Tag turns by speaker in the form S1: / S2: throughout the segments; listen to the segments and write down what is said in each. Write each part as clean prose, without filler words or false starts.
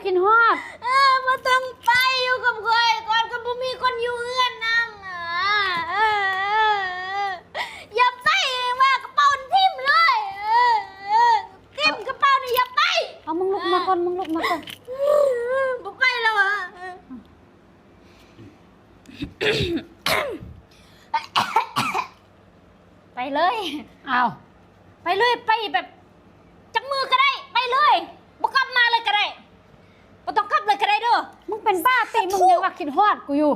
S1: กินฮอด
S2: มาต้องไปอยู่กับเคยก่อนก็บ่มีคนอยู่เอื้อนนำอย่าไปว่ากระเป๋าทิ่มเลยทิ่มกระเป๋านี่อย่าไป
S1: เอามึงลุกมาก่อนมึงลุกมาก่อน
S2: บ่ไปแล้วอ่ะไปเลย
S1: อ้าว
S2: ไปเลยไปแบบจับมือก็ได้ไปเลยบ่กลับมาเลยก็ได้บ่ต้องกลับเลยก็ได้เด้อ
S1: มึงเป็นบ้าติมึงยังว่าคิดฮอดกูอยู่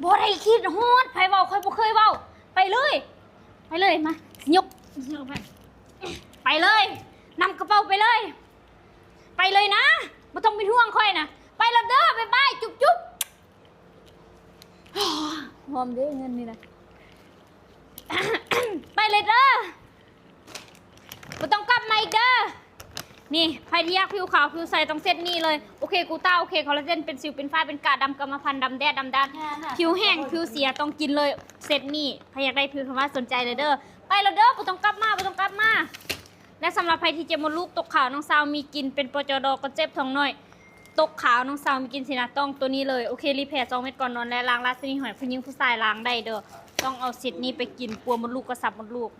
S2: บ่ได้คิดฮอดไผเว้าค่อยบ่เคยเว้าไปเลยไปเลยมายกไปเลยนำกระเป๋าไปเลยไปเลยนะบ่ต้องเป็นห่วงค่อยนะไปแล้วเด้อบ๊ายบายจุ๊บจุ๊บหอมเด้อเงินนี่นะ ไปเลยเด้อบ่ต้องกลับมาอีกเด้อนี่ใครที่อยากผิวขาวผิวใสต้องเซตนี่เลยโอเคกูต้าโอเคคอลลาเจนเป็นสิวเป็นฝ้าเป็นกระดำกรรมพันธุ์ดำแดดดำด้านผิวแห้งผิวเสียต้องกินเลยเซตนี่ใครอยากได้ผิวธรรมะสนใจเลยเด้อไปแล้วเด้อบ่ต้องกลับมาบ่ต้องกลับมาและสำหรับใครที่เจ็บมดลูกตกขาวน้องสาวมีกินเป็นปจดก็เจ็บท้องน้อยตกขาวน้องสาวมีกินสินะต้องตัวนี้เลยโอเครีแพร์2 เม็ดก่อนนอนและล้างราสนีหอยผู้หญิงผู้ชายล้างได้เด้อต้องเอาเซตนี้ไปกินปัวมดลูกกระสับมดลูก